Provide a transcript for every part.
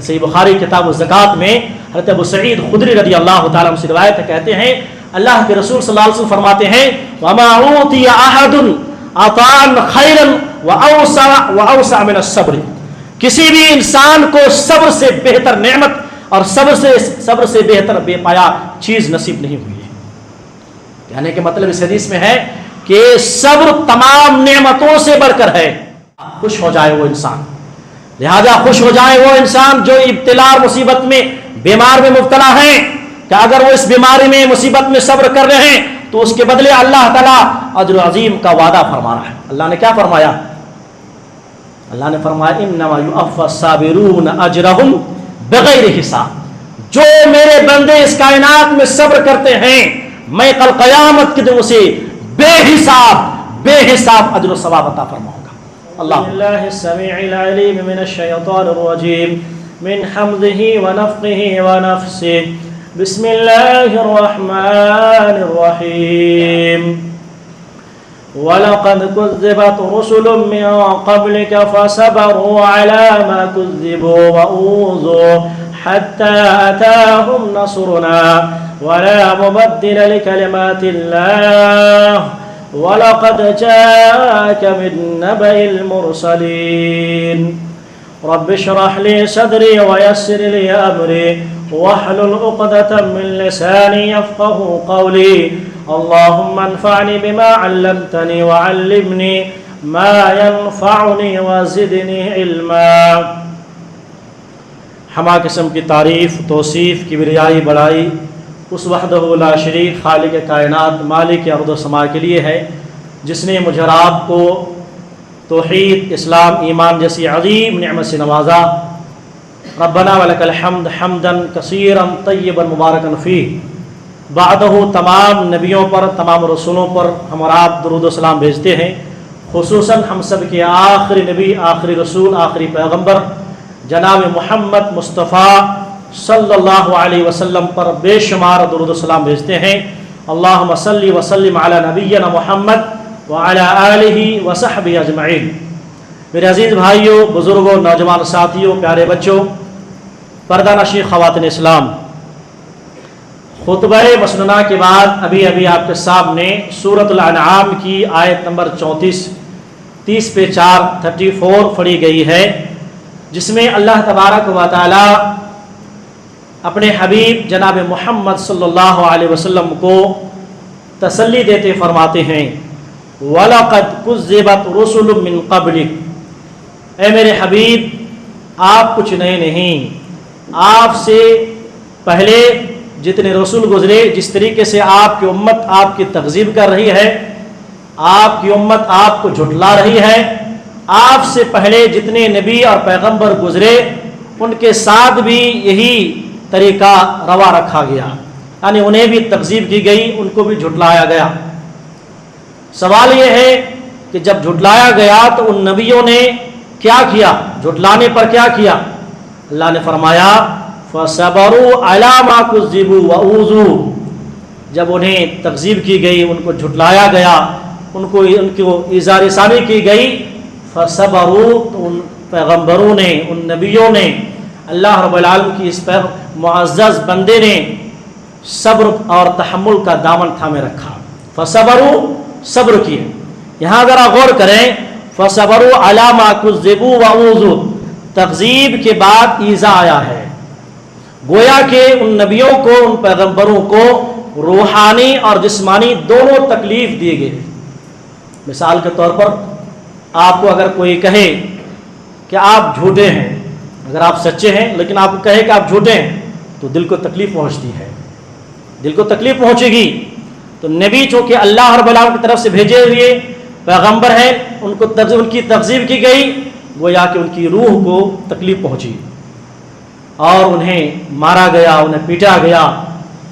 صحیح بخاری کتاب الزکات میں حضرت ابو سعید خدری رضی اللہ تعالیٰ عنہ سے روایت ہے، کہتے ہیں اللہ کے رسول صلی اللہ علیہ وسلم فرماتے ہیں وَمَا أُوتِيَ أَحَدٌ عَطَاءً خَيْرًا وَأَوْسَعَ مِنَ الصَّبْرِ، کسی بھی انسان کو صبر سے بہتر نعمت اور صبر سے بہتر بے پایا چیز نصیب نہیں ہوئی ہے۔ کہنے کے مطلب اس حدیث میں ہے کہ صبر تمام نعمتوں سے بڑھ کر ہے۔ خوش ہو جائے وہ انسان، لہذا خوش ہو جائے وہ انسان جو ابتلا اور مصیبت میں بیمار میں مبتلا ہیں، کہ اگر وہ اس بیماری میں مصیبت میں صبر کر رہے ہیں تو اس کے بدلے اللہ تعالیٰ اجر عظیم کا وعدہ فرما رہا ہے۔ اللہ نے کیا فرمایا؟ اللہ نے فرمایا انما یوفی الصابرون اجرہم بغیر حساب، جو میرے بندے اس کائنات میں صبر کرتے ہیں میں کل قیامت کے دن اسے بے حساب اجر و ثواب عطا فرماؤں گا۔ اللہ السمیع العلیم من الشیطان الرجیم من حمزه ونفخه ونفثه، بسم اللہ الرحمن الرحیم وَلَقَدْ كُذِّبَتْ رُسُلٌ مِّن قَبْلِكَ فَصَبَرُوا عَلَى مَا كُذِّبُوا وَأُوذُوا حَتَّى أَتَاهُمْ نَصْرُنَا وَلَا مُبَدِّلَ لِكَلِمَاتِ اللَّهِ وَلَقَدْ جَاءَكَ مِن نَّبَإِ الْمُرْسَلِينَ رَبِّ اشْرَحْ لِي صَدْرِي وَيَسِّرْ لِي أَمْرِي وَاحْلُلْ عُقْدَةً مِّن لِّسَانِي يَفْقَهُوا قَوْلِي اللهم انفعني بما علمتني وعلمني ما ينفعني وزدني علما۔ ہمہ قسم کی تعریف، توصیف، کبریائی، بڑائی اس وحدہ لا شریک خالق کائنات مالک ارض و سماء کے لیے ہے، جس نے مجھ اور آپ کو توحید، اسلام، ایمان جیسی عظیم نعمت سے نوازا۔ ربنا ولک الحمد حمدا کثیرا طیبا مبارکا فیہ۔ بعدہ تمام نبیوں پر، تمام رسولوں پر ہم اور آپ درود و سلام بھیجتے ہیں، خصوصاً ہم سب کے آخری نبی، آخری رسول، آخری پیغمبر جناب محمد مصطفیٰ صلی اللہ علیہ وسلم پر بے شمار درود و سلام بھیجتے ہیں۔ اللہم صلی وسلم علی نبینا محمد وعلی آلہ وصحبہ اجمعین۔ میرے عزیز بھائیوں، بزرگوں، نوجوان ساتھیوں، پیارے بچوں، پردہ نشین خواتین اسلام، خطبہ مسنونہ کے بعد ابھی آپ کے سامنے سورۃ الانعام کی آیت نمبر 30 پہ 34 پڑھی گئی ہے، جس میں اللہ تبارک و تعالی اپنے حبیب جناب محمد صلی اللہ علیہ وسلم کو تسلی دیتے فرماتے ہیں وَلَقَدْ كُذِّبَتْ رُسُلٌ مِّن قَبْلِكَ، اے میرے حبیب آپ کچھ نئے نہیں، آپ سے پہلے جتنے رسول گزرے، جس طریقے سے آپ کی امت آپ کی تکذیب کر رہی ہے، آپ کی امت آپ کو جھٹلا رہی ہے، آپ سے پہلے جتنے نبی اور پیغمبر گزرے ان کے ساتھ بھی یہی طریقہ روا رکھا گیا، یعنی انہیں بھی تکذیب کی گئی، ان کو بھی جھٹلایا گیا۔ سوال یہ ہے کہ جب جھٹلایا گیا تو ان نبیوں نے کیا کیا؟ جھٹلانے پر کیا کیا؟ اللہ نے فرمایا فَصَبَرُوا عَلَى مَا كُذِّبُوا وَأُوذُوا، جب انہیں تکذیب کی گئی، ان کو جھٹلایا گیا، ان کو ایذا رسانی کی گئی، فَصَبَرُوا، تو ان پیغمبروں نے، ان نبیوں نے، اللہ رب العالمین کی اس معزز بندے نے صبر اور تحمل کا دامن تھامے رکھا۔ فَصَبَرُوا، صبر کیے۔ یہاں ذرا غور کریں، فَصَبَرُوا عَلَى مَا كُذِّبُوا وَأُوذُوا، تکذیب کے بعد ایذا آیا ہے، گویا کہ ان نبیوں کو، ان پیغمبروں کو روحانی اور جسمانی دونوں تکلیف دیے گئے۔ مثال کے طور پر آپ کو اگر کوئی کہے کہ آپ جھوٹے ہیں، اگر آپ سچے ہیں لیکن آپ کو کہے کہ آپ جھوٹے ہیں تو دل کو تکلیف پہنچتی ہے، دل کو تکلیف پہنچے گی۔ تو نبی چونکہ اللہ رب العالمین کی طرف سے بھیجے ہوئے پیغمبر ہیں، ان کی تکذیب کی گئی، گویا کہ ان کی روح کو تکلیف پہنچی اور انہیں مارا گیا، انہیں پیٹا گیا۔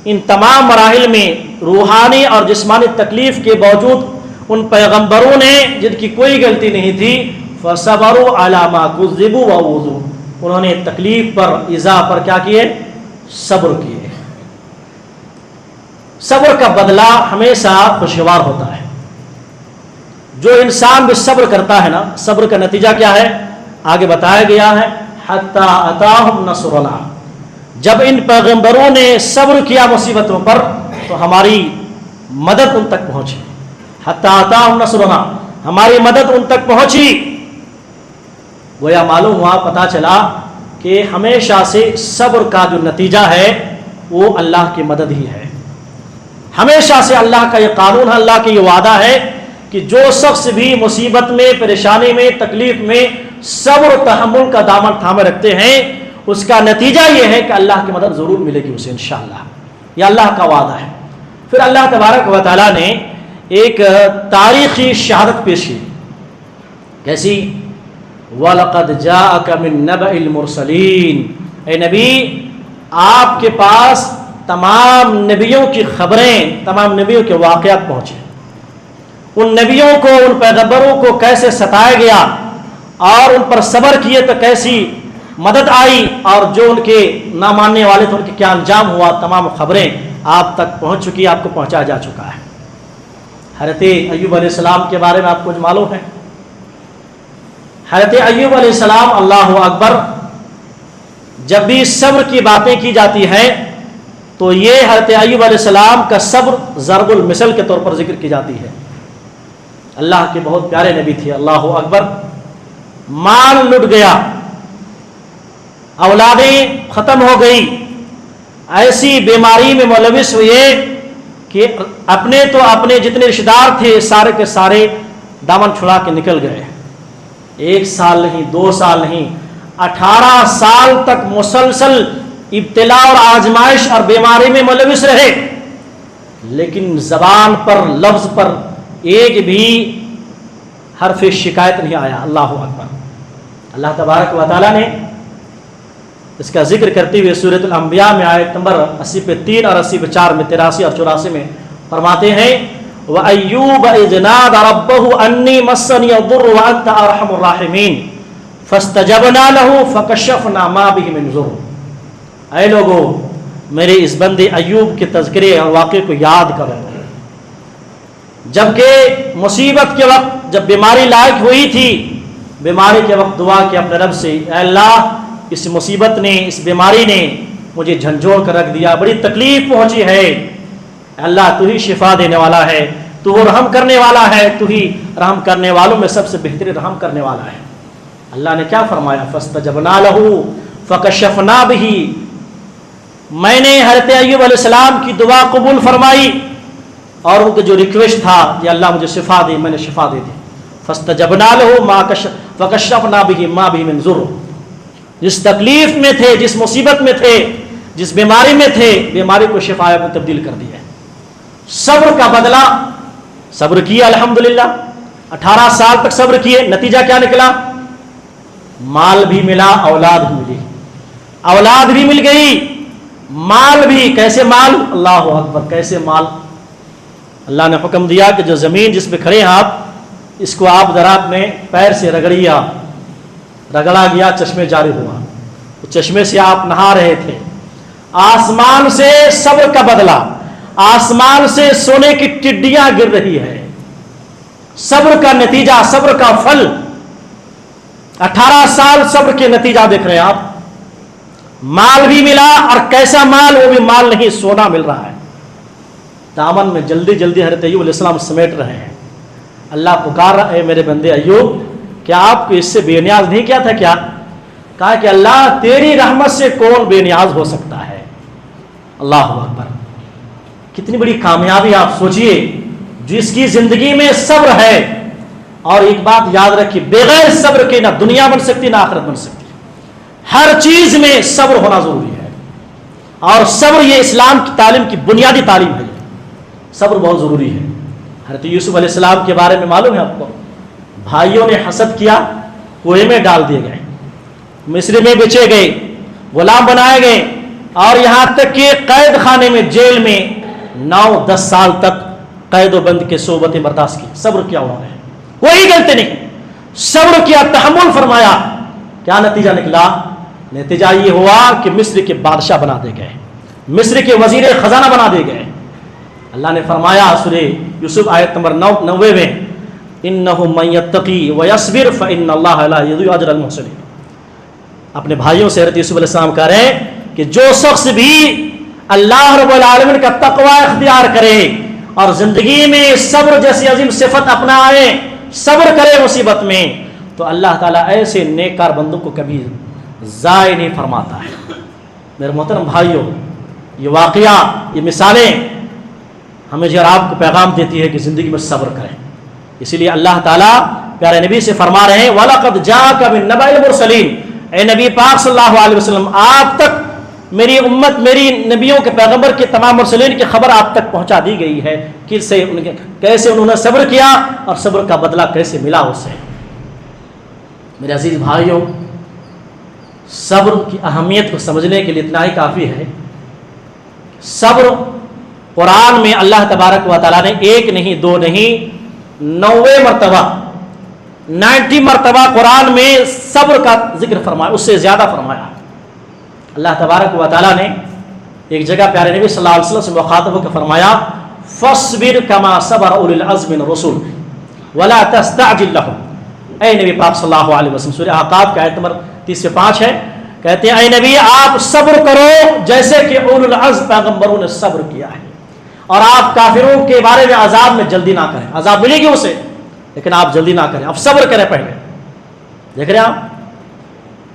ان تمام مراحل میں روحانی اور جسمانی تکلیف کے باوجود ان پیغمبروں نے، جن کی کوئی غلطی نہیں تھی، فَصَبَرُوا عَلَى مَا كُذِّبُوا وَأُوذُوا، انہوں نے تکلیف پر، ایذا پر کیا کیے؟ صبر کیے۔ صبر کا بدلہ ہمیشہ خوشگوار ہوتا ہے۔ جو انسان بھی صبر کرتا ہے نا، صبر کا نتیجہ کیا ہے؟ آگے بتایا گیا ہے حتی اتاہم نصرنا، جب ان پیغمبروں نے صبر کیا مصیبتوں پر تو ہماری مدد ان تک پہنچی، حتی اتاہم نصرنا، ہماری مدد ان تک پہنچی۔ گویا معلوم ہوا، پتہ چلا کہ ہمیشہ سے صبر کا جو نتیجہ ہے وہ اللہ کی مدد ہی ہے۔ ہمیشہ سے اللہ کا یہ قانون ہے، اللہ کا یہ وعدہ ہے کہ جو شخص بھی مصیبت میں، پریشانی میں، تکلیف میں صبر و تحمل کا دامن تھامے رکھتے ہیں، اس کا نتیجہ یہ ہے کہ اللہ کی مدد ضرور ملے گی اسے انشاءاللہ، یہ اللہ کا وعدہ ہے۔ پھر اللہ تبارک و تعالیٰ نے ایک تاریخی شہادت پیش کی، کیسی؟ وَلَقَدْ جَاءَكَ مِن نَبَإِ الْمُرْسَلِينَ، اے نبی آپ کے پاس تمام نبیوں کی خبریں، تمام نبیوں کے واقعات پہنچے، ان نبیوں کو، ان پیغمبروں کو کیسے ستایا گیا اور ان پر صبر کیے تو کیسی مدد آئی، اور جو ان کے نہ ماننے والے تھے ان کے کیا انجام ہوا، تمام خبریں آپ تک پہنچ چکی، آپ کو پہنچایا جا چکا ہے۔ حضرت ایوب علیہ السلام کے بارے میں آپ کو معلوم ہے، حضرت ایوب علیہ السلام، اللہ اکبر، جب بھی صبر کی باتیں کی جاتی ہے تو یہ حضرت ایوب علیہ السلام کا صبر ضرب المثل کے طور پر ذکر کی جاتی ہے۔ اللہ کے بہت پیارے نبی تھے، اللہ اکبر، مال لٹ گیا، اولادیں ختم ہو گئی، ایسی بیماری میں ملوث ہوئے کہ اپنے جتنے رشتہ دار تھے سارے کے سارے دامن چھڑا کے نکل گئے۔ 1 سال نہیں، 2 سال نہیں، 18 سال تک مسلسل ابتلا اور آزمائش اور بیماری میں ملوث رہے، لیکن زبان پر، لفظ پر ایک بھی حرف شکایت نہیں آیا۔ اللہ اکبر۔ اللہ تبارک و تعالیٰ نے اس کا ذکر کرتے ہوئے سورۃ الانبیاء میں آیت نمبر 80 پہ 3 اور 80 پہ 4 میں 83 اور 84 میں فرماتے ہیں، وَأَيُّوبَ إِذْ نَادَى رَبَّهُ أَنِّي مَسَّنِيَ الضُّرُّ وَأَنْتَ أَرْحَمُ الرَّاحِمِينَ فَاسْتَجَبْنَا لَهُ فَكَشَفْنَا مَا بِهِ مِنْ ضُرٍّ۔ اے لوگو، میرے اس بندے ایوب کے تذکرے اور واقعے کو یاد کرو، جبکہ مصیبت کے وقت جب بیماری لاحق ہوئی تھی، بیماری کے وقت دعا کی اپنے رب سے، اے اللہ اس مصیبت نے، اس بیماری نے مجھے جھنجھوڑ کر رکھ دیا، بڑی تکلیف پہنچی ہے، اللہ تو ہی شفا دینے والا ہے، تو وہ رحم کرنے والا ہے، تو ہی رحم کرنے والوں میں سب سے بہترین رحم کرنے والا ہے۔ اللہ نے کیا فرمایا؟ فَاسْتَجَبْنَا لَهُ فَكَشَفْنَا بِهِ، میں نے حضرت ایوب علیہ السلام کی دعا قبول فرمائی اور ان کا جو ریکویسٹ تھا کہ اللہ مجھے شفا دے، میں نے شفا دے دی۔ فَاسْتَجَبْنَا لَهُ فَكَشَفْنَا بِهِ مَا بِهِ مِنْ ضُرٍّ، جس تکلیف میں تھے، جس مصیبت میں تھے، جس بیماری میں تھے، بیماری کو شفا میں تبدیل کر دیا۔ صبر کا بدلہ، صبر کیا الحمدللہ، 18 سال تک صبر کیے، نتیجہ کیا نکلا؟ مال بھی ملا، اولاد بھی ملی، اولاد بھی مل گئی، مال بھی۔ کیسے مال؟ اللہ اکبر، کیسے مال؟ اللہ نے حکم دیا کہ جو زمین جس پہ کھڑے ہیں آپ، اس کو آپ ذرا اپنے پیر سے رگڑیا، رگڑا گیا، چشمے جاری ہوا، تو چشمے سے آپ نہا رہے تھے۔ آسمان سے صبر کا بدلہ، آسمان سے سونے کی ٹڈیاں گر رہی ہے، صبر کا نتیجہ، صبر کا پھل۔ 18 سال صبر کے نتیجہ دیکھ رہے ہیں آپ، مال بھی ملا، اور کیسا مال؟ وہ بھی مال نہیں، سونا مل رہا ہے، دامن میں جلدی جلدی حضرت ایوب علیہ السلام سمیٹ رہے ہیں۔ اللہ پکار رہا ہے، اے میرے بندے ایوب، کیا آپ کو اس سے بے نیاز نہیں کیا تھا کیا؟ کہا کہ اللہ تیری رحمت سے کون بے نیاز ہو سکتا ہے۔ اللہ اکبر، کتنی بڑی کامیابی آپ سوچئے، جس کی زندگی میں صبر ہے۔ اور ایک بات یاد رکھیے، بغیر صبر کے نہ دنیا بن سکتی نہ آخرت بن سکتی، ہر چیز میں صبر ہونا ضروری ہے، اور صبر یہ اسلام کی تعلیم کی بنیادی تعلیم ہے، صبر بہت ضروری ہے۔ حضرت یوسف علیہ السلام کے بارے میں معلوم ہے آپ کو، بھائیوں نے حسد کیا، کنویں میں ڈال دیے گئے، مصر میں بیچے گئے، غلام بنائے گئے، اور یہاں تک کہ قید خانے میں، جیل میں 9-10 سال تک قید و بند کے صحبتیں برداشت کی۔ صبر کیا انہوں نے، کوئی غلطی نہیں، صبر کیا، تحمل فرمایا۔ کیا نتیجہ نکلا؟ نتیجہ یہ ہوا کہ مصر کے بادشاہ بنا دے گئے، مصر کے وزیر خزانہ بنا دے گئے۔ اللہ نے فرمایا سورہ یوسف آیت نمبر 90 میں، اِنَّهُ مَن يَتَّقِي وَيَصْبِرْ فَإِنَّ اللَّهَ لَا يُضِيعُ أَجْرَ الْمُحْسِنِينَ۔ اپنے بھائیوں سے حضرت یوسف علیہ السلام کہہ رہے ہیں کہ جو شخص بھی اللہ رب العالمین کا تقوی اختیار کرے اور زندگی میں صبر جیسی عظیم صفت اپنائے، صبر کرے مصیبت میں، تو اللہ تعالیٰ ایسے نیکار بندوں کو کبھی ضائع نہیں فرماتا ہے۔ میرے محترم بھائیوں، یہ واقعہ، یہ مثالیں ہمیں جو آپ کو پیغام دیتی ہے کہ زندگی میں صبر کریں۔ اسی لیے اللہ تعالیٰ پیارے نبی سے فرما رہے ہیں وَلَقَدْ جَاءَكَ مِن نَبَإِ الْمُرْسَلِينَ، اے نبی پاک صلی اللہ علیہ وسلم، آپ تک میری امت، میری نبیوں کے پیغمبر کے تمام مرسلین کی خبر آپ تک پہنچا دی گئی ہے کہ کیسے انہوں نے صبر کیا اور صبر کا بدلہ کیسے ملا اسے۔ میرے عزیز بھائیوں، صبر کی اہمیت کو سمجھنے کے لیے اتنا ہی کافی ہے۔ صبر قرآن میں اللہ تبارک و تعالیٰ نے ایک نہیں، دو نہیں، 90 مرتبہ 90 مرتبہ قرآن میں صبر کا ذکر فرمایا، اس سے زیادہ فرمایا۔ اللہ تبارک و تعالیٰ نے ایک جگہ پیارے نبی صلی اللہ علیہ وسلم سے مخاطب ہو کے فرمایا فَاصْبِرْ كَمَا صَبَرَ أُولُو الْعَزْمِ مِنَ الرُّسُلِ وَلَا تَسْتَعْجِلْ لَهُمْ۔ اے نبی پاک صلی اللہ علیہ وسلم، سورہ احقاف کی آیت نمبر 30 سے 5 ہے، کہتے ہیں اے نبی آپ صبر کرو جیسے کہ اولو العزم پیغمبروں نے صبر کیا ہے، اور آپ کافروں کے بارے میں عذاب میں جلدی نہ کریں، عذاب ملے گی اسے لیکن آپ جلدی نہ کریں، آپ صبر کریں پہلے۔ دیکھ رہے ہیں آپ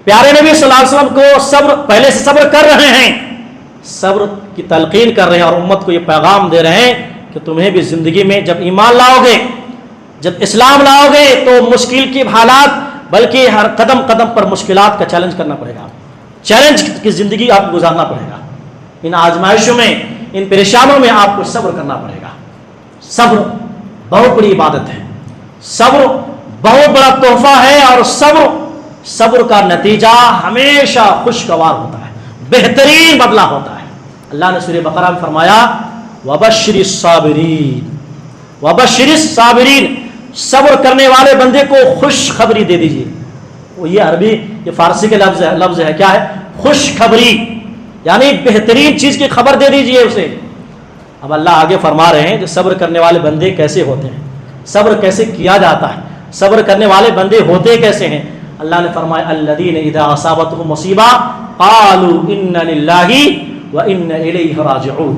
پیارے نبی صلی اللہ علیہ وسلم کو صبر، پہلے سے صبر کر رہے ہیں، صبر کی تلقین کر رہے ہیں، اور امت کو یہ پیغام دے رہے ہیں کہ تمہیں بھی زندگی میں جب ایمان لاؤ گے، جب اسلام لاؤ گے تو مشکل کی حالات، بلکہ ہر قدم قدم پر مشکلات کا چیلنج کرنا پڑے گا، چیلنج کی زندگی آپ کو گزارنا پڑے گا، ان آزمائشوں میں، ان پریشانوں میں آپ کو صبر کرنا پڑے گا۔ صبر بہت بڑی عبادت ہے، صبر بہت بڑا تحفہ ہے، اور صبر کا نتیجہ ہمیشہ خوشگوار ہوتا ہے، بہترین بدلہ ہوتا ہے۔ اللہ نے سورہ بقرہ میں فرمایا وَبَشِّرِ الصَّابِرِينَ، وَبَشِّرِ الصَّابِرِينَ، صبر کرنے والے بندے کو خوشخبری دے دیجیے۔ یہ عربی، یہ فارسی کے لفظ ہے، کیا ہے؟ خوشخبری، یعنی بہترین چیز کی خبر دے دیجیے اسے۔ اب اللہ آگے فرما رہے ہیں کہ صبر کرنے والے بندے کیسے ہوتے ہیں، صبر کیسے کیا جاتا ہے، صبر کرنے والے بندے ہوتے کیسے ہیں۔ اللہ نے فرمایا الذین اذا اصابتهم مصیبہ قالوا ان للہ وانا الیہ راجعون،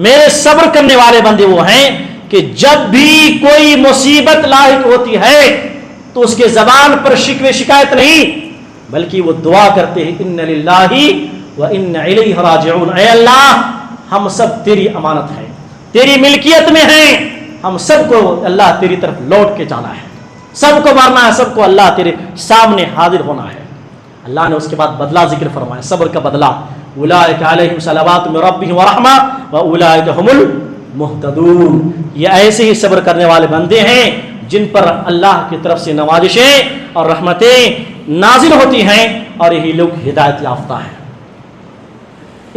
میرے صبر کرنے والے بندے وہ ہیں کہ جب بھی کوئی مصیبت لاحق ہوتی ہے تو اس کے زبان پر شکوے شکایت نہیں، بلکہ وہ دعا کرتے ہیں ان للہ وانا الیہ راجعون، اے اللہ ہم سب تیری امانت ہے، تیری ملکیت میں ہیں، ہم سب کو اللہ تیری طرف لوٹ کے جانا ہے، سب کو مارنا ہے، سب کو اللہ تیرے سامنے حاضر ہونا ہے۔ اللہ نے اس کے بعد بدلہ ذکر فرمایا، صبر کا بدلہ، اولئک علیہم صلوات من ربہم ورحمہ واولئک هم المہتدون، یہ ایسے ہی صبر کرنے والے بندے ہیں جن پر اللہ کی طرف سے نوازشیں اور رحمتیں نازل ہوتی ہیں، اور یہی لوگ ہدایت یافتہ ہیں۔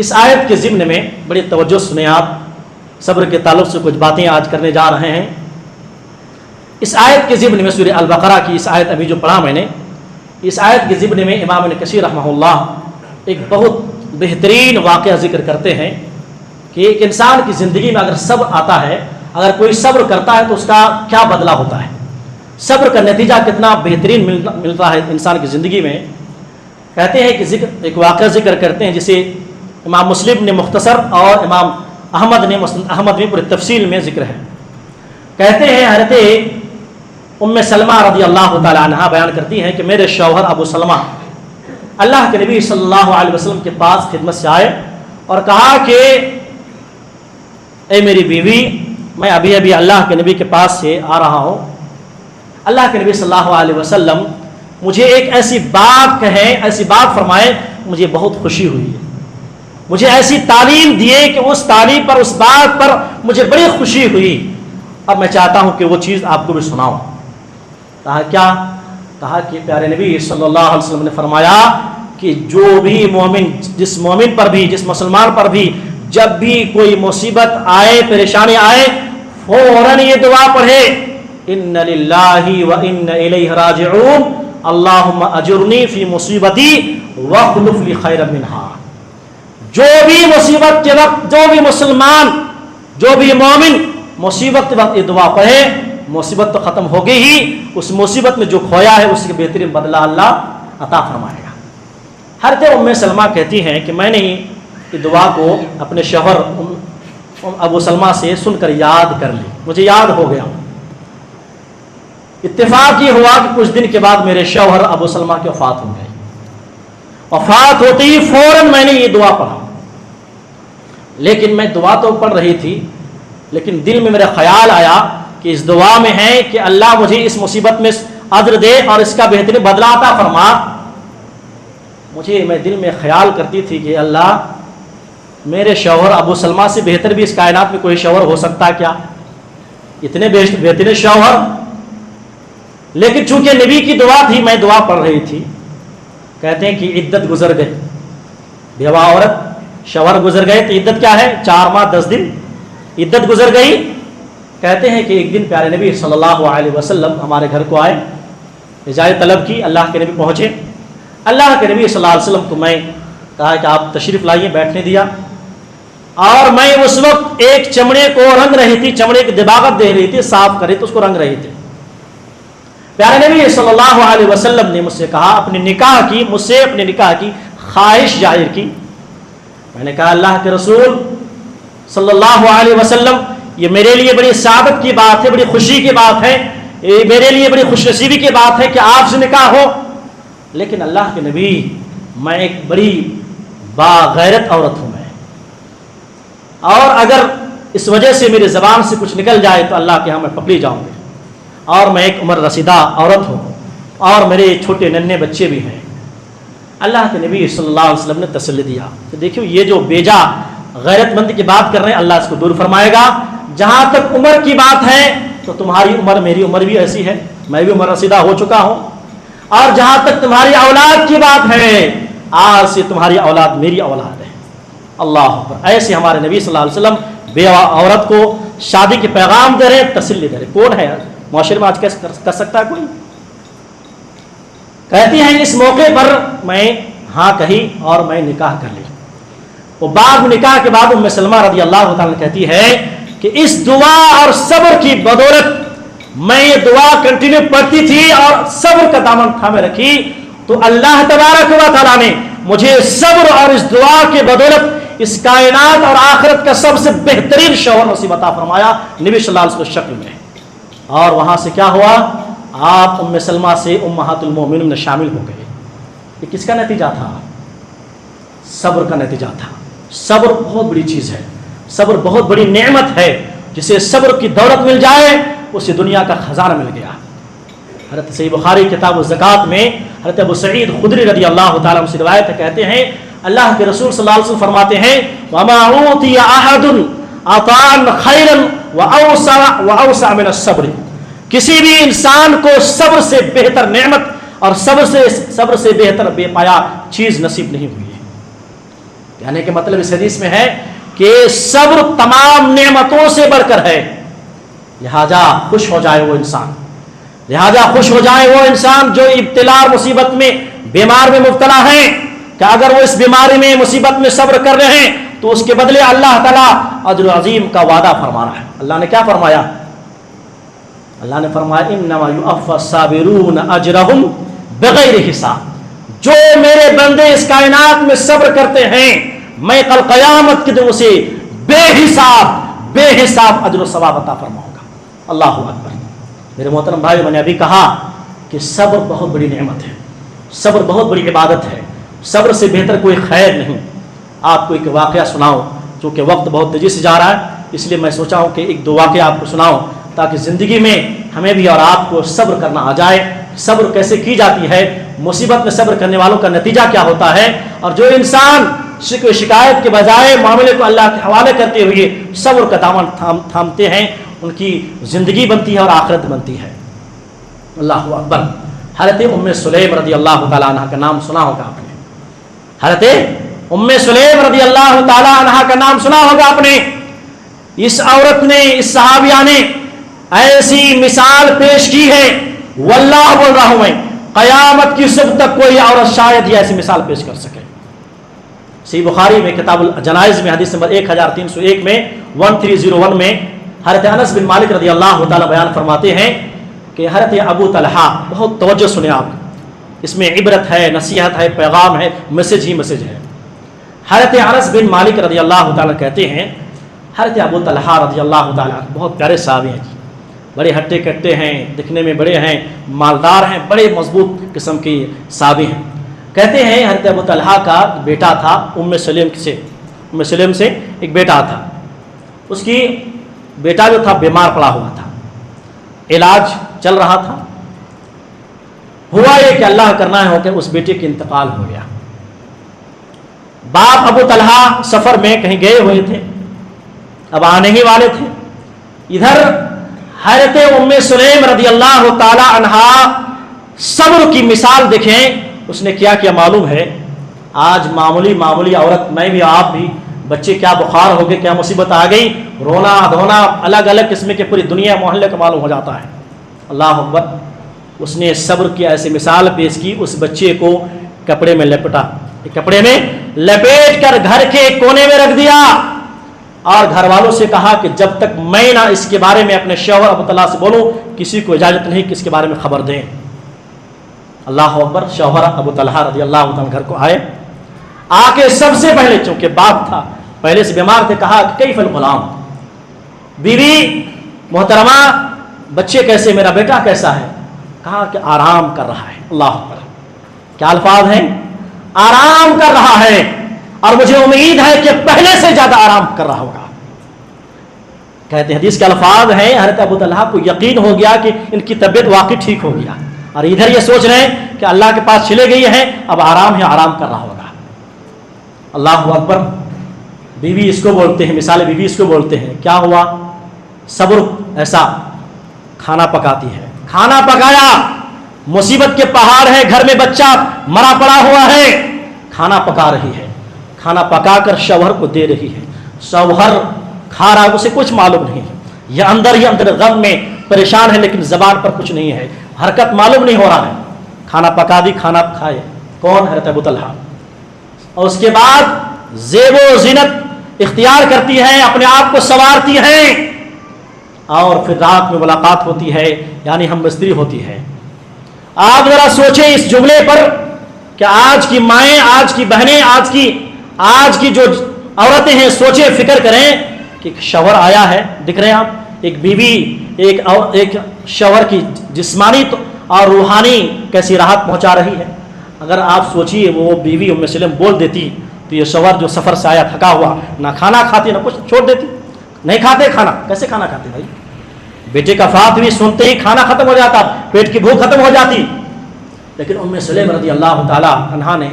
اس آیت کے ضمن میں بڑی توجہ سنیں آپ، صبر کے تعلق سے کچھ باتیں آج کرنے جا رہے ہیں۔ اس آیت کے ضمن میں سورہ البقرہ کی اس آیت ابھی جو پڑھا میں نے، اس آیت کے ضمن میں امام ابن کثیر رحمہ اللہ ایک بہت بہترین واقعہ ذکر کرتے ہیں کہ ایک انسان کی زندگی میں اگر صبر آتا ہے، اگر کوئی صبر کرتا ہے تو اس کا کیا بدلہ ہوتا ہے، صبر کا نتیجہ کتنا بہترین ملتا ہے انسان کی زندگی میں۔ کہتے ہیں کہ ایک واقعہ ذکر کرتے ہیں جسے امام مسلم نے مختصر اور امام احمد نے احمد میں پوری تفصیل میں ذکر ہے۔ کہتے ہیں حضرت ام سلمہ رضی اللہ تعالی عنہ بیان کرتی ہیں کہ میرے شوہر ابو سلمہ اللہ کے نبی صلی اللہ علیہ وسلم کے پاس خدمت سے آئے اور کہا کہ اے میری بیوی، میں ابھی ابھی اللہ کے نبی کے پاس سے آ رہا ہوں، اللہ کے نبی صلی اللہ علیہ وسلم مجھے ایک ایسی بات کہیں، ایسی بات فرمائے، مجھے بہت خوشی ہوئی ہے، مجھے ایسی تعلیم دیے کہ اس تعلیم پر، اس بات پر مجھے بڑی خوشی ہوئی، اب میں چاہتا ہوں کہ وہ چیز آپ کو بھی سناؤں۔ کہا کیا؟ کہا کہ پیارے نبی صلی اللہ علیہ وسلم نے فرمایا کہ جو بھی مومن، جس مومن پر بھی، جس مسلمان پر بھی جب بھی کوئی مصیبت آئے، پریشانی آئے، فوراً یہ دعا پڑھے ان للہ وانا الیہ راجعون اللہم اجرنی فی مصیبتی واخلف لی خیرا منہا۔ جو بھی مصیبت کے وقت، جو بھی مسلمان، جو بھی مومن مصیبت کے وقت یہ دعا پڑھے، مصیبت تو ختم ہوگی ہی، اس مصیبت میں جو کھویا ہے اس کے بہترین بدلہ اللہ عطا فرمائے گا۔ حضرت ام سلمہ کہتی ہیں کہ میں نے یہ دعا کو اپنے شوہر ابو سلمہ سے سن کر یاد کر لی، مجھے یاد ہو گیا۔ اتفاق یہ ہوا کہ کچھ دن کے بعد میرے شوہر ابو سلمہ کی وفات ہو گئی۔ وفات ہوتے ہی فوراً میں نے یہ دعا پڑھا، لیکن میں دعا تو پڑھ رہی تھی، لیکن دل میں میرا خیال آیا کہ اس دعا میں ہے کہ اللہ مجھے اس مصیبت میں اجر دے اور اس کا بہترین بدلہ عطا فرما۔ میں دل میں خیال کرتی تھی کہ اللہ میرے شوہر ابو سلمہ سے بہتر بھی اس کائنات میں کوئی شوہر ہو سکتا ہے کیا؟ اتنے بہترین شوہر۔ لیکن چونکہ نبی کی دعا تھی، میں دعا پڑھ رہی تھی۔ کہتے ہیں کہ عدت گزر گئی، بیوہ عورت شوہر گزر گئے تو عدت کیا ہے؟ 4 ماہ 10 دن عدت گزر گئی۔ کہتے ہیں کہ ایک دن پیارے نبی صلی اللہ علیہ وسلم ہمارے گھر کو آئے، اجازت طلب کی، اللہ کے نبی پہنچے۔ اللہ کے نبی صلی اللہ علیہ وسلم کو میں کہا کہ آپ تشریف لائیے، بیٹھنے دیا، اور میں اس وقت ایک چمڑے کو رنگ رہی تھی، چمڑے کی دباغت دے رہی تھی، صاف کر رہی تھی، اس کو رنگ رہی تھی۔ پیارے نبی صلی اللہ علیہ وسلم نے مجھ سے کہا، مجھ سے اپنے نکاح کی خواہش ظاہر کی۔ میں نے کہا اللہ کے رسول صلی اللہ علیہ وسلم، یہ میرے لیے بڑی سعادت کی بات ہے، بڑی خوشی کی بات ہے، یہ میرے لیے بڑی خوش نصیبی کی بات ہے کہ آپ سے نکاح ہو، لیکن اللہ کے نبی میں ایک بڑی باغیرت عورت ہوں میں، اور اگر اس وجہ سے میری زبان سے کچھ نکل جائے تو اللہ کے ہاں میں پکڑی جاؤں گی، اور میں ایک عمر رسیدہ عورت ہوں، اور میرے چھوٹے ننھے بچے بھی ہیں۔ اللہ کے نبی صلی اللہ علیہ وسلم نے تسلی دیا کہ دیکھو یہ جو بیجا غیرت مند کی بات کر رہے ہیں، اللہ اس کو دور فرمائے گا۔ جہاں تک عمر کی بات ہے تو تمہاری عمر میری عمر بھی ایسی ہے، میں بھی عمر رسیدہ ہو چکا ہوں، اور جہاں تک تمہاری اولاد کی بات ہے، آج سے تمہاری اولاد میری اولاد ہے۔ اللہ اکبر۔ ایسے ہمارے نبی صلی اللہ علیہ وسلم بیوہ عورت کو شادی کے پیغام دے رہے، تسلی دے رہے۔ کون ہے معاشرے میں آج کیسے کر سکتا ہے کوئی؟ کہتی ہیں اس موقع پر میں ہاں کہی اور میں نکاح کر لی۔ وہ بعد نکاح کے بعد ام سلمہ رضی اللہ تعالیٰ کہتی ہے کہ اس دعا اور صبر کی بدولت میں یہ دعا کنٹینیو پڑھتی تھی اور صبر کا دامن تھامے رکھی، تو اللہ تبارک و تعالیٰ نے مجھے صبر اور اس دعا کے بدولت اس کائنات اور آخرت کا سب سے بہترین شوہر نصیب عطا فرمایا، نبی صلی اللہ علیہ وسلم شکل میں۔ اور وہاں سے کیا ہوا؟ آپ ام سلمہ سے امہات المومنین میں شامل ہو گئے۔ یہ کس کا نتیجہ تھا؟ صبر کا نتیجہ تھا۔ صبر بہت بڑی چیز ہے، صبر بہت بڑی نعمت ہے، جسے صبر کی دولت مل جائے اسے دنیا کا خزانہ مل گیا۔ حضرت صحیح بخاری کتاب الزکوٰۃ میں حضرت ابو سعید خدری رضی اللہ تعالیٰ عنہ سے روایت ہے، کہتے ہیں اللہ کے رسول صلی اللہ علیہ وسلم فرماتے ہیں وَمَا أُوتِيَ أَحَدٌ عَطَاءً خَيْرًا وَأَوْسَعَ مِنَ الصَّبْرِ، کسی بھی انسان کو صبر سے بہتر نعمت اور صبر سے بہتر بے پایا چیز نصیب نہیں ہوئی ہے۔ یعنی کہ مطلب اس حدیث میں ہے کہ صبر تمام نعمتوں سے بڑھ کر ہے۔ لہذا خوش ہو جائے وہ انسان جو ابتلا اور مصیبت میں بیمار میں مبتلا ہے، کہ اگر وہ اس بیماری میں مصیبت میں صبر کر رہے ہیں تو اس کے بدلے اللہ تعالیٰ اجر عظیم کا وعدہ فرما رہا ہے۔ اللہ نے کیا فرمایا؟ اللہ نے فرمایا انما یوفی الصابرون اجرہم بغیر حساب، جو میرے بندے اس کائنات میں صبر کرتے ہیں میں کل قیامت کے دن اسے بے حساب اجر و ثواب عطا فرماؤں گا۔ اللہ اکبر۔ میرے محترم بھائی، میں نے ابھی کہا کہ صبر بہت بڑی نعمت ہے، صبر بہت بڑی عبادت ہے، صبر سے بہتر کوئی خیر نہیں۔ آپ کو ایک واقعہ سناؤں، چونکہ وقت بہت تیزی سے جا رہا ہے اس لیے میں سوچا ہوں کہ ایک دو واقعہ آپ کو سناؤں تاکہ زندگی میں ہمیں بھی اور آپ کو صبر کرنا آ جائے۔ صبر کیسے کی جاتی ہے، مصیبت میں صبر کرنے والوں کا نتیجہ کیا ہوتا ہے، اور جو انسان شکایت کے بجائے معاملے کو اللہ کے حوالے کرتے ہوئے صبر کا دامن تھامتے ہیں، ان کی زندگی بنتی ہے اور آخرت بنتی ہے۔ اللہ اکبر۔ حضرت ام سلیم رضی اللہ تعالیٰ عنہ کا نام سنا ہوگا آپ نے، حضرت ام سلیم رضی اللہ تعالیٰ عنہ کا نام سنا ہوگا آپ نے۔ اس عورت نے، اس صحابیہ نے ایسی مثال پیش کی ہے، واللہ بول رہا ہوں میں، قیامت کی صبح تک کوئی عورت شاید ہی ایسی مثال پیش کر سکے۔ صحیح بخاری میں کتاب الجنائز میں حدیث نمبر 1301 میں 1301 میں حضرت انس بن مالک رضی اللہ تعالیٰ بیان فرماتے ہیں کہ حضرت ابو طلحہ، بہت توجہ سنیں آپ، اس میں عبرت ہے، نصیحت ہے، پیغام ہے، میسج ہی میسج ہے۔ حضرت انس بن مالک رضی اللہ تعالیٰ کہتے ہیں حضرت ابو طلحہ رضی اللہ تعالیٰ بہت پیارے صحابی ہیں جی، بڑے ہٹے کٹے ہیں، دکھنے میں بڑے ہیں، مالدار ہیں، بڑے مضبوط قسم کے صحابی ہیں۔ کہتے ہیں حضرت ابو طلحہ کا بیٹا تھا ام سلیم سے ایک بیٹا تھا، اس کی بیٹا جو تھا بیمار پڑا ہوا تھا، علاج چل رہا تھا۔ ہوا یہ کہ اللہ کرنا ہے ہو کہ اس بیٹے کے انتقال ہو گیا۔ باپ ابو طلحہ سفر میں کہیں گئے ہوئے تھے، اب آنے ہی والے تھے۔ ادھر حضرت ام سلیم رضی اللہ تعالی عنہا صبر کی مثال دیکھیں، اس نے کیا معلوم ہے؟ آج معمولی عورت، میں بھی آپ بھی، بچے کیا بخار ہو گئے، کیا مصیبت آ گئی، رونا دھونا الگ الگ قسم کے پوری دنیا محلے کا معلوم ہو جاتا ہے۔ اللہ اکبر، اس نے صبر کی ایسی مثال پیش کی، اس بچے کو کپڑے میں لپٹا، کپڑے میں لپیٹ کر گھر کے کونے میں رکھ دیا، اور گھر والوں سے کہا کہ جب تک میں نہ اس کے بارے میں اپنے شوہر ابو طلحہ سے بولوں، کسی کو اجازت نہیں کہ اس کے بارے میں خبر دیں۔ اللہ اکبر، شوہر ابو طلحہ رضی اللہ عنہ گھر کو آئے، آ کے سب سے پہلے، چونکہ باپ تھا پہلے سے بیمار تھے، کہا کیف الغلام، بیوی محترمہ بچے کیسے، میرا بیٹا کیسا ہے؟ کہا کہ آرام کر رہا ہے۔ اللہ اکبر، کیا الفاظ ہیں؟ آرام کر رہا ہے، اور مجھے امید ہے کہ پہلے سے زیادہ آرام کر رہا ہوگا۔ کہتے ہیں حدیث کے الفاظ ہیں، حضرت ابو طلحہ کو یقین ہو گیا کہ ان کی طبیعت واقعی ٹھیک ہو گیا، اور ادھر یہ سوچ رہے ہیں کہ اللہ کے پاس چلے گئی ہے، اب آرام ہے، آرام کر رہا ہوگا۔ اللہ اکبر، بیوی اس کو بولتے ہیں، مثال بیوی اس کو بولتے ہیں، کیا ہوا؟ صبر ایسا، کھانا پکاتی ہے، کھانا پکایا، مصیبت کے پہاڑ ہے، گھر میں بچہ مرا پڑا ہوا ہے، کھانا پکا رہی ہے، کھانا پکا کر شوہر کو دے رہی ہے، شوہر کھا رہا ہے، اسے کچھ معلوم نہیں ہے، یہ اندر غم میں پریشان ہے، لیکن زبان پر کچھ نہیں ہے، حرکت معلوم نہیں ہو رہا ہے، کھانا پکا دی، کھانا کھائے، کون؟ حضرت ابو طلحہ۔ اور اس کے بعد زیب و زینت اختیار کرتی ہیں، اپنے آپ کو سنوارتی ہیں، اور پھر رات میں ملاقات ہوتی ہے، یعنی ہم بستری ہوتی ہے۔ آپ ذرا سوچیں اس جملے پر کہ آج کی مائیں، آج کی بہنیں، آج کی جو عورتیں ہیں، سوچیں، فکر کریں کہ ایک شوہر آیا ہے، دکھ رہے ہیں آپ، ایک بیوی ایک شوہر کی جسمانی اور روحانی کیسی راحت پہنچا رہی ہے۔ اگر آپ سوچیے وہ بیوی ام سلیم بول دیتی تو یہ شوہر جو سفر سے آیا تھکا ہوا، نہ کھانا کھاتی نہ کچھ، چھوڑ دیتی، نہیں کھاتے کھانا، کیسے کھانا کھاتے بھائی؟ بیٹے کا فات بھی سنتے ہی کھانا ختم ہو جاتا، پیٹ کی بھوک ختم ہو جاتی، لیکن ام سلیم رضی اللہ تعالی عنہا نے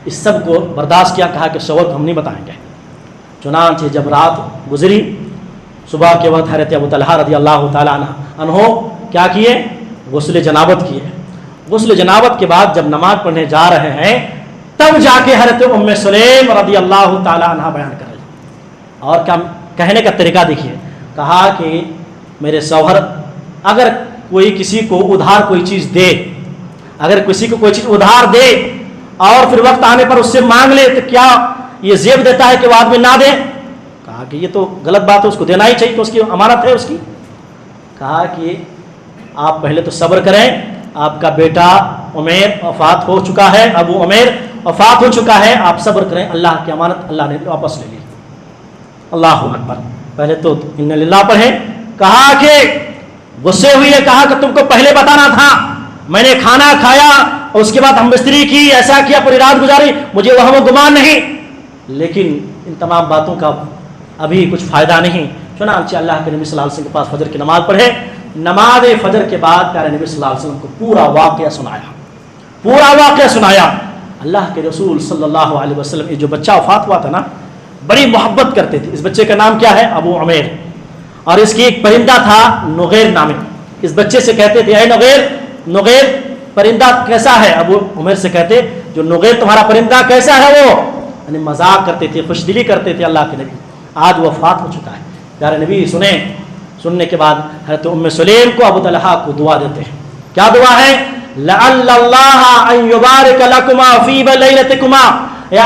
اس سب کو برداشت کیا، کہا کہ شوہر کو ہم نہیں بتائیں گے۔ چنانچہ جب رات گزری، صبح کے وقت حضرت ابو طلحہ رضی اللہ تعالی عنہ کیا کیے؟ غسل جنابت کیے۔ غسل جنابت کے بعد جب نماز پڑھنے جا رہے ہیں، تب جا کے حضرت ام سلیم رضی اللہ تعالی عنہ بیان کر رہے ہیں، اور کیا کہنے کا طریقہ دیکھیے، کہا کہ میرے شوہر اگر کوئی کسی کو ادھار کوئی چیز دے، اگر کسی کو کوئی چیز ادھار دے اور پھر وقت آنے پر اس سے مانگ لے، تو کیا یہ زیب دیتا ہے کہ وہ آدمی نہ دے؟ کہا کہ یہ تو غلط بات ہے، اس کو دینا ہی چاہیے، تو اس کی امانت ہے اس کی۔ کہا کہ آپ پہلے تو صبر کریں، آپ کا بیٹا عمیر وفات ہو چکا ہے، ابو عمیر وفات ہو چکا ہے، آپ صبر کریں، اللہ کی امانت اللہ نے واپس لے لی۔ اللہ اکبر، پہلے تو انا للہ پڑھیں، کہا کہ غصے ہوئی ہے، کہا کہ تم کو پہلے بتانا تھا، میں نے کھانا کھایا اور اس کے بعد ہم بستری کی، ایسا کیا، پوری رات گزاری، مجھے وہم و گمان نہیں، لیکن ان تمام باتوں کا ابھی کچھ فائدہ نہیں۔ چنانچہ اللہ کے نبی صلی اللہ علیہ وسلم کے پاس فجر کی نماز پڑھے، نماز فجر کے بعد پیارے نبی صلی اللہ علیہ وسلم کو پورا واقعہ سنایا۔ اللہ کے رسول صلی اللہ علیہ وسلم، یہ جو بچہ وفات ہوا تھا نا، بڑی محبت کرتے تھے۔ اس بچے کا نام کیا ہے؟ ابو عمیر، اور اس کی ایک پرندہ تھا نغیر نامی، اس بچے سے کہتے تھے اے نغیر پرندہ کیسا ہے؟ ابو عمیر سے کہتے جو نغیر تمہارا پرندہ کیسا ہے، وہ یعنی مذاق کرتے تھے، خوش دلی کرتے تھے اللہ کے نبی۔ آج وفات ہو چکا ہے، پیارے نبی سننے کے بعد حضرت ام سلیم کو ابو طلحہ کو دعا دیتے ہیں، کیا دعا ہے؟ لعل اللہ ان یبارک لکما فی لیلتکما، یا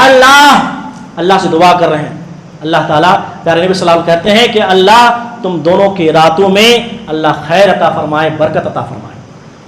اللہ سے دعا کر رہے ہیں، اللہ تعالیٰ، پیارے نبی صلی اللہ علیہ وسلم کہتے ہیں کہ اللہ تم دونوں کی راتوں میں اللہ خیر عطا فرمائے، برکت عطا فرمائے۔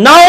9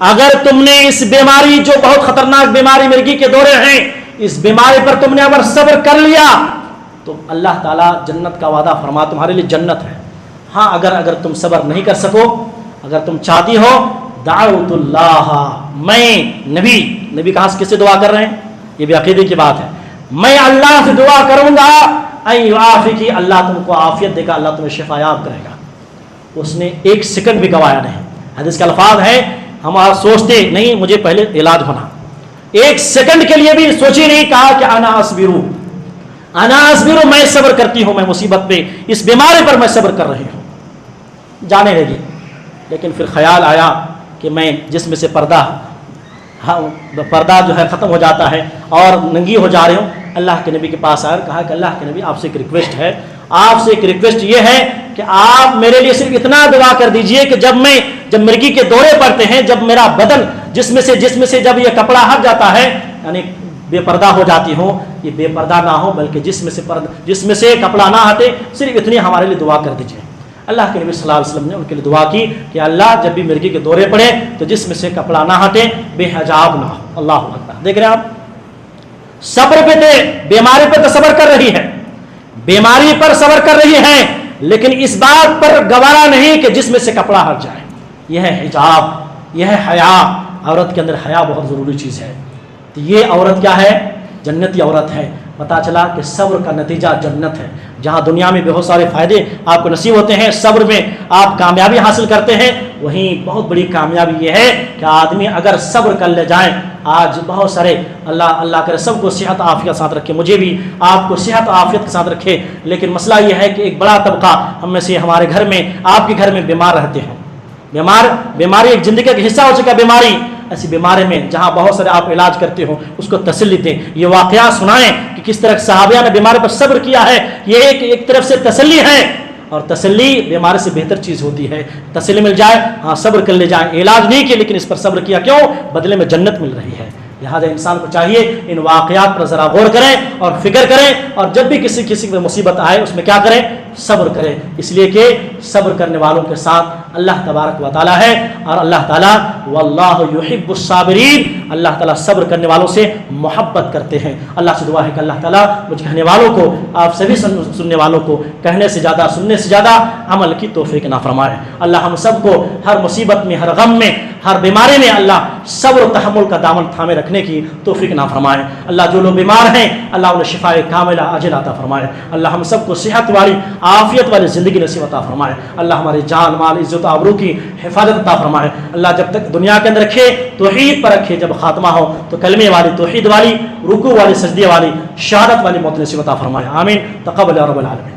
اگر تم نے اس بیماری جو بہت خطرناک بیماری مرگی کے دورے ہیں اس بیماری پر تم نے اگر صبر کر لیا تو اللہ تعالیٰ جنت کا وعدہ فرما تمہارے لیے جنت ہے. ہاں اگر تم صبر نہیں کر سکو, اگر تم چاہتی ہو دعوت اللہ, میں نبی کہاں سے کس سے دعا کر رہے ہیں, یہ بھی عقیدے کی بات ہے, میں اللہ سے دعا کروں گا ان یعافیکی, اللہ تم کو عافیت دے گا, اللہ تمہیں شفا یاب کرے گا. اس نے ایک سیکنڈ بھی گوایا نہیں. حدیث کا الفاظ ہے, ہم سوچتے نہیں مجھے پہلے علاج ہونا, ایک سیکنڈ کے لیے بھی سوچی نہیں, کہا کہ انا اصبرو, میں صبر کرتی ہوں, میں مصیبت پہ اس بیماری پر میں صبر کر رہی ہوں. جانے لگی, لیکن پھر خیال آیا کہ میں جسم سے پردہ جو ہے ختم ہو جاتا ہے اور ننگی ہو جا رہی ہوں. اللہ کے نبی کے پاس آیا, کہا کہ اللہ کے نبی آپ سے ایک ریکویسٹ ہے, آپ سے ایک ریکویسٹ یہ ہے کہ آپ میرے لیے صرف اتنا دعا کر دیجئے کہ جب مرگی کے دورے پڑتے ہیں, جب میرا بدن جسم سے جب یہ کپڑا ہٹ جاتا ہے, یعنی بے پردہ ہو جاتی ہوں, یہ بے پردہ نہ ہو بلکہ جسم سے کپڑا نہ ہٹے, صرف اتنی ہمارے لیے دعا کر دیجئے. اللہ کے نبی صلی اللہ علیہ وسلم نے ان کے لیے دعا کی کہ اللہ جب بھی مرگی کے دورے پڑے تو جسم سے کپڑا نہ ہٹے, بے حجاب نہ ہو. اللہ اکبر. دیکھ رہے ہیں آپ, صبر پہ تھے, بیماری پر تو صبر کر رہی ہے, بیماری پر صبر کر رہی ہے, لیکن اس بات پر گوارا نہیں کہ جسم سے کپڑا ہٹ جائے. یہ ہے حجاب, یہ ہے حیا. عورت کے اندر حیا بہت ضروری چیز ہے. تو یہ عورت کیا ہے, جنتی عورت ہے. پتا چلا کہ صبر کا نتیجہ جنت ہے. جہاں دنیا میں بہت سارے فائدے آپ کو نصیب ہوتے ہیں, صبر میں آپ کامیابی حاصل کرتے ہیں, وہیں بہت بڑی کامیابی یہ ہے کہ آدمی اگر صبر کر لے جائیں. آج بہت سارے اللہ کرے سب کو صحت عافیت ساتھ رکھے, مجھے بھی آپ کو صحت عافیت کے ساتھ رکھے. لیکن مسئلہ یہ ہے کہ ایک بڑا طبقہ ہم میں سے ہمارے گھر میں, آپ کے گھر میں بیمار رہتے ہیں. بیماری ایک زندگی کا حصہ ہو چکا بیماری. ایسی بیماری میں جہاں بہت سارے آپ علاج کرتے ہو اس کو تسلی دیں, یہ واقعہ سنائیں کہ کس طرح صحابہ نے بیماری پر صبر کیا ہے. یہ ایک طرف سے تسلی ہے, اور تسلی بیماری سے بہتر چیز ہوتی ہے. تسلی مل جائے, ہاں صبر کر لے جائیں, علاج نہیں کیا لیکن اس پر صبر کیا, کیوں؟ بدلے میں جنت مل رہی ہے. لہٰذا انسان کو چاہیے ان واقعات پر ذرا غور کریں اور فکر کریں, اور جب بھی کسی میں مصیبت آئے اس میں کیا کریں, صبر کریں. اس لیے کہ صبر کرنے والوں کے ساتھ اللہ تبارک و تعالیٰ ہے, اور اللہ تعالیٰ واللہ یحب الصابرین, اللہ تعالیٰ صبر کرنے والوں سے محبت کرتے ہیں. اللہ سے دعا ہے کہ اللہ تعالیٰ مجھ کہنے والوں کو, آپ سبھی سننے والوں کو کہنے سے زیادہ سننے سے زیادہ عمل کی توفیق نہ فرمائے. اللہ ہم سب کو ہر مصیبت میں, ہر غم میں, ہر بیماری میں اللہ صبر و تحمل کا دامن تھامے رکھنے کی توفیق نہ فرمائے. اللہ جو لوگ بیمار ہیں اللہ انہیں شفاء کاملہ عاجلہ عطا فرمائے. اللہ ہم سب کو صحت والی عافیت والی زندگی نصیب عطا فرمائے. اللہ ہماری جان مال عزت آبرو کی حفاظت عطا فرمائے. اللہ جب تک دنیا کے اندر رکھے توحید پر رکھے, جب خاتمہ ہو تو کلمے والی, توحید والی, رکوع والی, سجدے والی, شہادت والی موت نصیب عطا فرمائے. آمین. تقبل یا رب العالمین.